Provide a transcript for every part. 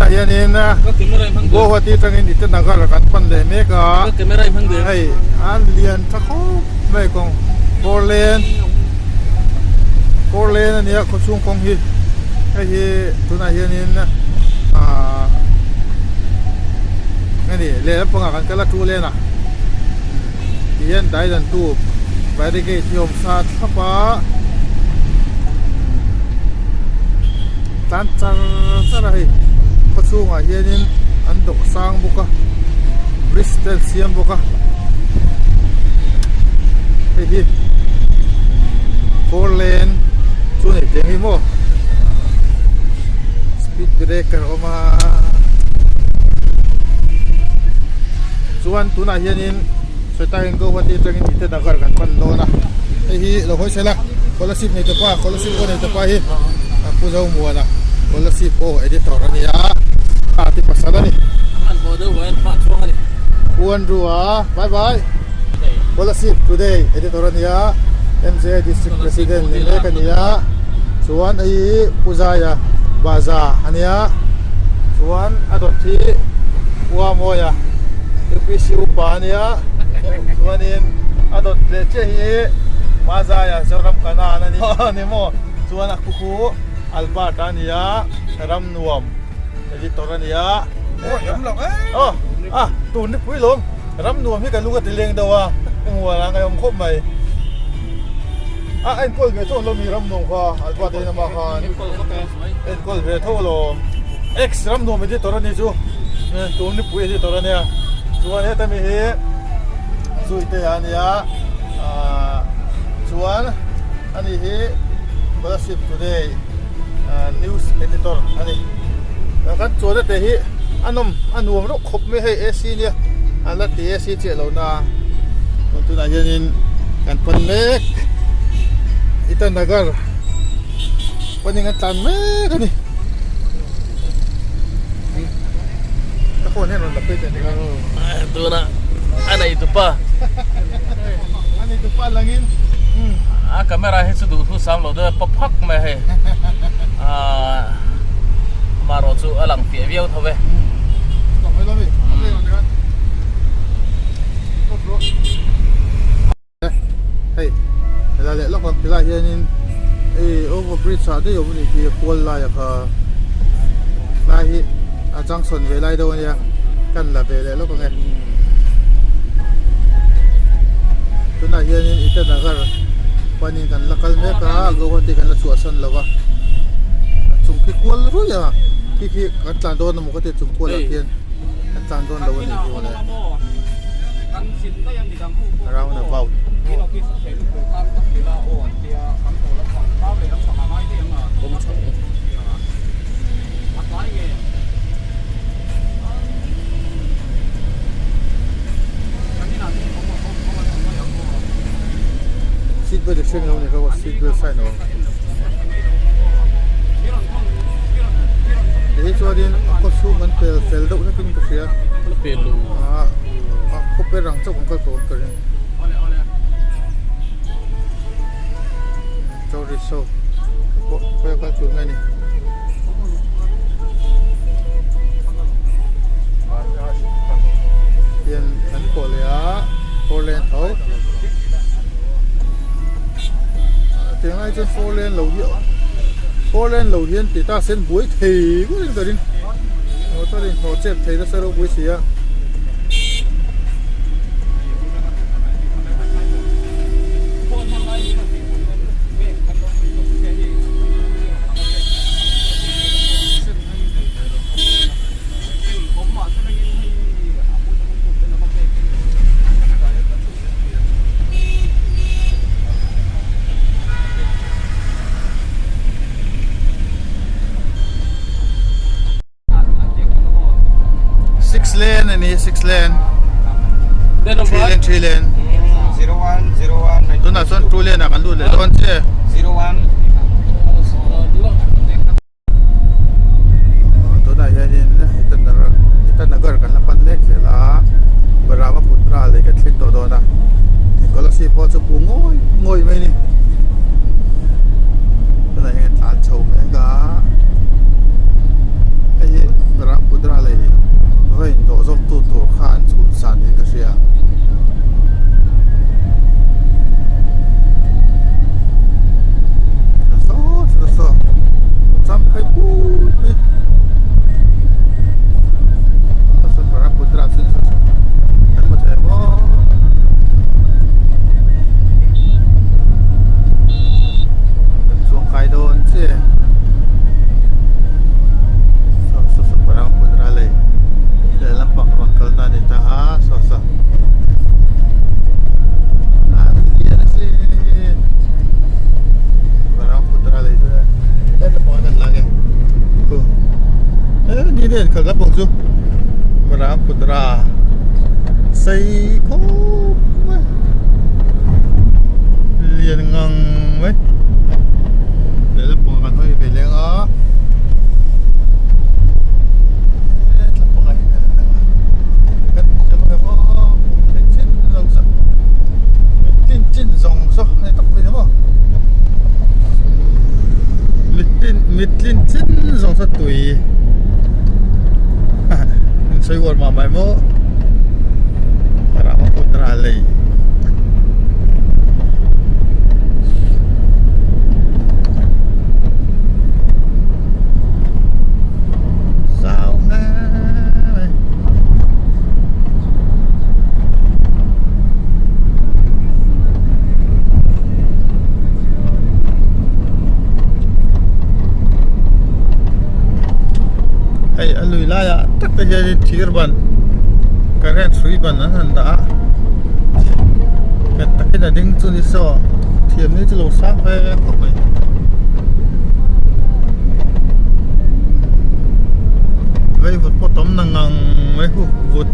เฮียนี่นะโบวัติตั้งอินเตอร์นากรกันปันเลยเมกาไอ้อันเลียนทักเขาไม่กงโฟร์เลนอันนี้เขาช่วงกงฮีไอ้ฮีตัวนั้นเฮียนี่นะนี่เลยแล้วปังกันก็ละทูเลยนะเฮียนได้ดันตูไปได้กี่ที่อมซาทับปะตันจังอะไรเขาช่วงเฮียนี่อันดอกสังบุกะบริสเตลเซียมบุกะไอ้ฮีโฟร์เลนช่วงนี้เจ๋งฮิโมสปีดเบรกเกอร์ออกมาส่วนตัวนั้นเฮียนี่สุดท้ายก็วันที่จะกินอิตานาการกันปันโลนะไอ้ฮีเราค่อยใช้ละคนละ10ในตัวป้าคนละ10คนในตัวป้าฮีผู้เจ้ามัวนะคนละ10โอ้ไอ้เด็กต่อรันยาที่ภาษานี่อ้วนรัวบายบายคนละ10 today ไอ้เด็กต่อรันยา MJ District President นี่เล็กกันยาส่วนไอ้ผู้ชายบาซาอันนี้ส่วนอดที่วัวโมยพิชิวปานียส่วนนี้อดเลเชฮีมาซายจะรำกันนั่นนี่โมส่วนคุคูอัลบาตานียรำนวมไอ้ที่ตัวนี้โอ้ยรำหลงตูนนี่ปุ้ยลงรำนวมที่กันลูกกระติเลงเดาว่าหัวรังไงผมคบใหม่ไอ้กอลเวทโตเรามีรำนวมค่ะอัลบาตานีมาค่ะไอ้กอลเวทโตเราเอ็กซ์รำนวมไอ้ที่ตัวนี้จูตูนนี่ปุ้ยที่ตัวนี้ส่วนนี้แต่มีสุดที่อันนี้ส่วนอันนี้บริษัท today news editor อันนี้แล้วกันส่วนนี้แต่อันนู้นเราคบไม่ให้เอซีเนี่ยอันละที่เอซีเจ้าเราหน้าคนตัวนั้นยันกันปันเมกอิตานาการปันยังกันตันเมกอันนี้คนให้เราดับเป็นยังไงตัวน่ะอันไหนตัวป้าอันนี้ตัวป้าลังอินkamera itu sudah tuh sama lo deh pepak mah he maro tu alang view tuh be heiเราเลี้ยงคนที่ไรยันoverbridge ได้อยู่บนนี้ที่พอลไล่ค่ะไล่จังส่วนเวลาโดนเนี่ยกันละเวลาแล้วก็ไงตัวนั้นยันอิตานาการวันนี้กันละกันเมกาก็วันที่กันละสวดสันละวะจุ่มขี้กวนรู้ยังขี้กันจานโดนมันก็จะจุ่มกวนละเทียนกันจานโดนละวันนี้กูเลยเราเนี่ยเบาซีดเบอร์เดชั่นเราเนี่ยเขาว่าซีดเบอร์ใส่เนาะเดี๋ยวช่วงนี้ก็สู้มันเปลเซลด์ด้วยกันก็เสียเปลลูเขาเป็นรังเจ้าของเขาตัวกันเจ้าริโซ่เพื่อการจุดไงนี่เรียนอันโคเลียโคเลียนเท่าtiếng ai trên fourlane lầu hiên thì ta sẽ buổi thì cũng đến tới ta đến họ chết thì ta sẽ đâu buổi gì á lane ini 6 lane 3 lane 01 tu nak son 2 lane akan dulu le don je 01 tu dah ya ni Itanagar kan 8 lane je lah berapa putra le kat situ dona kalau si po su ngoi mai ni tu dah yang tan chou mai ga ai berapa cái điện khởi gấp bông chú Brahmaputra xây khô liền ngang mấy để là bông gần hơi về liền á trên dòng số hay tóc về đúng không? Mít lên trên dòng số tuổi, xoay quần mà mày mô, Brahmaputra lì. Sao nghe? Hey, alui laya tak ta jadi thirban current free ban an da kat takina ding chu ni so thiam ni chu lo sa fe ko mai vei vut potom nangang mai hu vut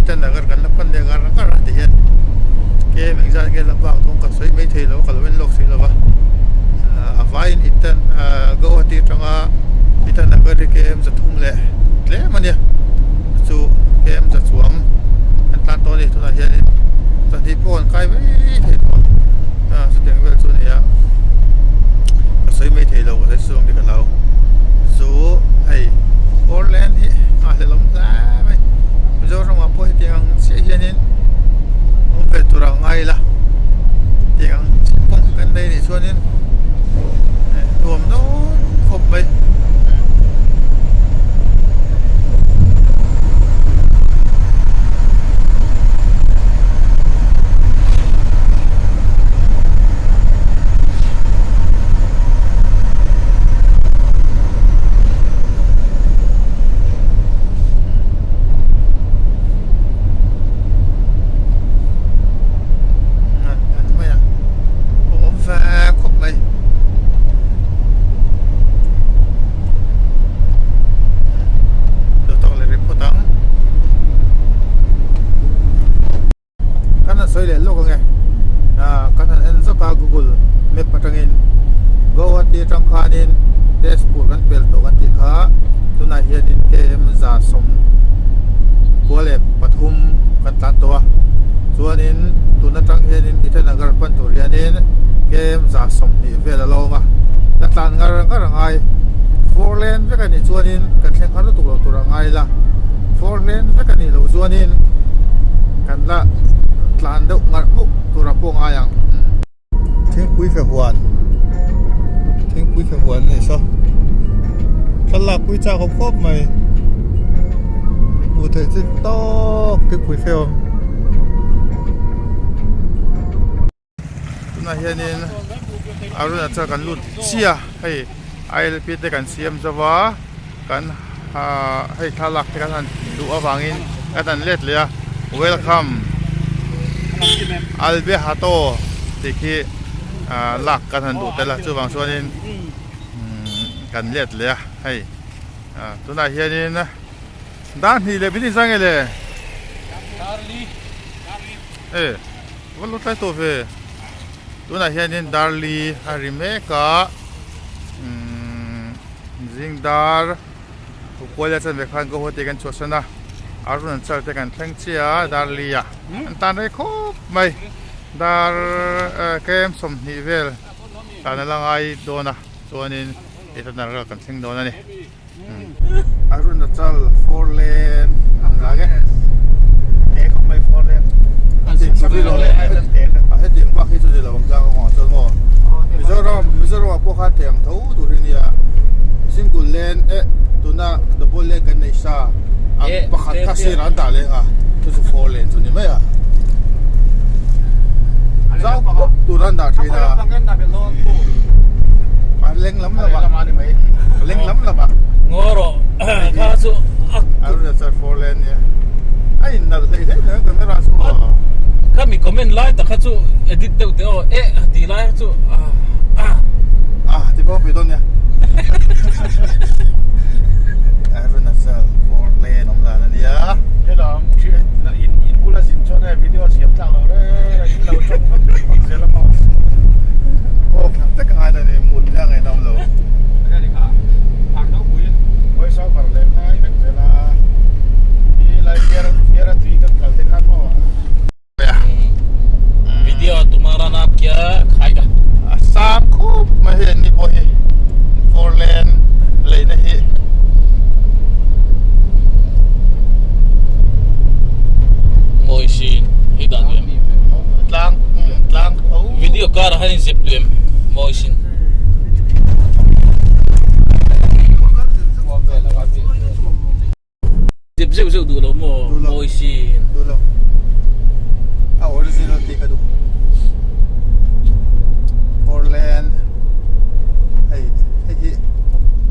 Itanagar kan lapan dia garang garang tiyan. Kaya mengzat ke labang tong kasoi mai thei lo kalwen lok si lo ba. Avain itan gawati tanga Itanagar ke em zathum le mania. Chu ke em zatsuang an tan to ni to na hian zati pon kai mai thei to. Sedang vel chu ni ya. Kasoi mai thei lo ka suang di ka lo. Chu ai fourlane hi le long ta mai. Bây giờ mà po tiếng sẽ hiện lên ông về tụiเราngay là tiếng phong gần đây thì xuân nên đùm nó không mấy เลยโลกไงกันทันเอ็นสกา Google Map ปัจจุบันก็วัดที่จังคานินเดสปูกันเปิลตัวกันที่ขาตัวนั้นเฮียนินเกมจ่าสมกัวเล็บปฐุมกันตันตัวส่วนนี้ตัวนั้นจังเฮียนินอิตานาการปันตัวเรียนินเกมจ่าสมนี่เวลาเรามาแต่ตันงานก็ร่างไงfourlane เวกันนี่ส่วนนี้กันแข่งขันตัวเราตัวร่างไงล่ะfourlane เวกันนี่เราส่วนนี้กันละตันเด็กงานปุ๊บตัวเราพวกอะไรอย่างทิ้งคุยเสียหวนทิ้งคุยเสียหวนนี่ซะสลักคุยจ้าเขาครบไหมหมูเถื่อนจิ้งตอกทิ้งคุยเสียวน่าเฮียนี่อารุณาจะกันลุดเสียให้ไอเลปิดกันเสียมจะว่ากันให้ทาลักกันดูอวังอินกันเล็ดเลยเวลคัมอัลเบฮาโตที่คือลักกันดูแต่ละจุดบางส่วนนี้กันเล็ดเลยให้ตัวน่าเฮียนี่นะด้านนี้เลยพี่นี่สั่งเลยวันลุดไปตัวเฟตัวน่าเฮียนี่ดาร์ลีฮาริเมกะจิงดาร์ทุกคนจะเป็นคนก็หัวเตียกันชดนะอารุณจะกันทั้งเชียดาร์ลีอ่ะตอนนี้ครบไหมดาร์เกมสมนิเวลตอนนั้นละไงโดนนะส่วนนี้อิตานาร์กันทิ้งโดนนี่อารุณจะ fourlane อะไรเอกไม่ fourlane อันที่สุดเลยไอ้เด็กให้เด็กว่าที่สุดเลยผมจะหัวจนหมดมิจฉาว่าพวกเขาเถียงทูตัวนี้single lane ตัวน่ะ double lane กันในซาประคัตข้าศึกร้านด่าเลยตัวสุด fourlane ตัวนี้ไหมเจ้าตัวร้านด่าที่น่ะเล่งล้ำละบ้าเล่งล้ำละบ้างอร์ข้าศึกอารุณจะ fourlane เนี่ยไอ้นั่นเลยเนี่ยก็ไม่รักสู้ข้ามีคอมเมนต์ไลน์แต่ข้าสู้ edit เดี๋ยวดีไลน์ข้าสู้ที่พ่อไปต้นเนี่ยArunachal fourlane น้องหลานนี่เฮ้ยเราอินกูละสินชอบได้วิดีโอเสียบจากเราได้เราชมเสร็จแล้วมั้งโอ้แต่ก็หายได้เนี่ยหมุนยังไงน้องเราได้ดิค่ะทางน้องคุยไว้ชอบกันเลยนะเป็นเวลาที่ไลฟ์เยอะตีกันกันที่ข้างนอกวิดีโอतुम्हारा नाम क्या खाएगा साफ खूब मैं नहीं बोले fourlane ले नहीं moisin hidan tlang video kar hanin ziplim moisin zip du lo mo moisin du lo original ti ka du fourlane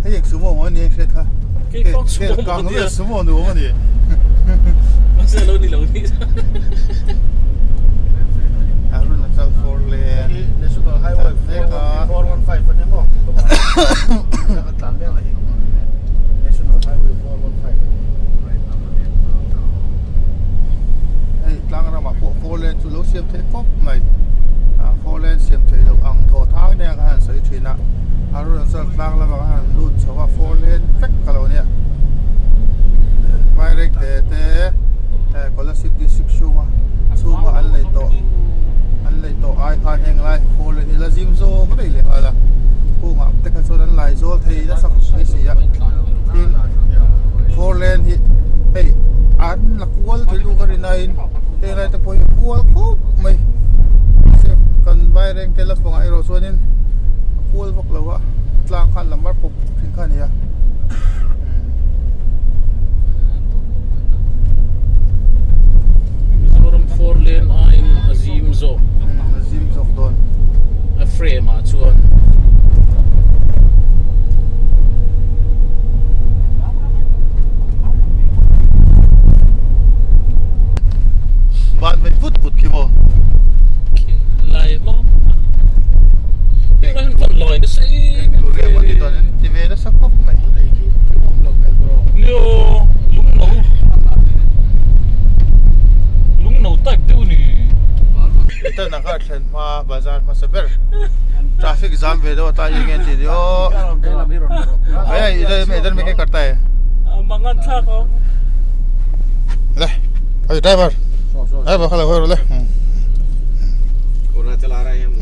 ให้ยังสุโมวันนี้เสร็จค่ะกางก็สุโมหนูวันนี้ไม่ใช่เรานี่อารุณาจัล fourlane national highway 415วันนี้มั้งแล้วก็ตามเรื่องอะไร national highway 415ไอ้กลางเรามาfourlane สุดแล้วเสียมเทคบไหมfourlane เสียมเทเราอังโถทางเนี่ยกันสวยชีนะอารุณาจัลกลางเรามากันรุ่นชาวfourlane เฟกกันเราเนี่ยไม่เร่งแต่คนละ10 ชั่วโมงสู้มาอันเลยโตไอ้ข้าแห่งไรfourlaneนี่ละจิมโซ่ก็ได้เลยอะไรผู้งาแต่ก็ส่วนนั้นไล่โซ่ไทยจะสักไม่เสียทิ้งfourlaneที่อันละกวลที่ดูกันในแต่อะไรแต่พอยกวลปุ๊บไม่เสียกันไม่เร่งแต่ละฝั่งไอ้เราส่วนนี้กวลพวกเราว่าตลางขันลำบากปุ๊บถึงขั้นนี้fourlane in Azimzo doon frame chuan ban mai put ki mo lai mo ni ran kon loi de sei tu re mo ni ton ti ve na sakop mai Itanagar ma bazar ma saber traffic jam ve do ta yeng ti dio ay इधर में क्या करता है mangan sa ko ले अरे ड्राइवर अरे बखला हो ले अरुणाचल आ रहे हैं हम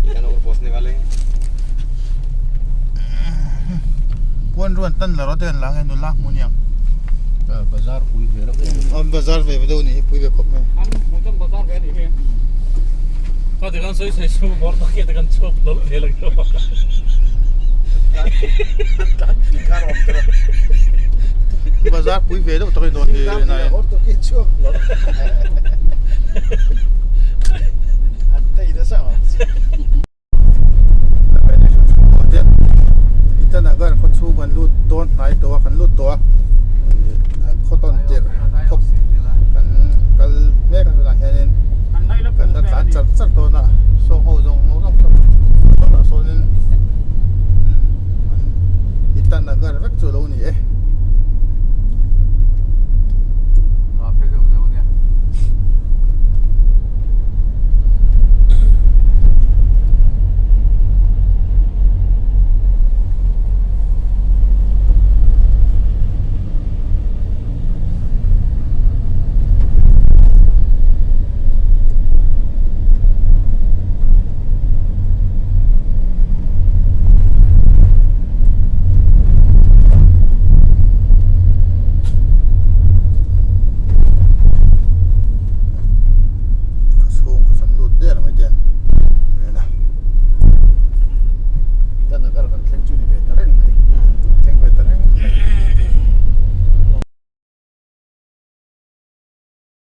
ईटानगर पहुंचने वाले हैं वन रुन तन ला रोते लांग है नु लाख मुनियांग बाजार पूरी भेड़ हम बाजार में बदो नहीं पूरी बेकप में an mutam bazar ve ni ko de kan soi se su bor ta ke de kan chop lo le lag lo बाजार पूरी बेदो तो नहीं ना और तो किच्छु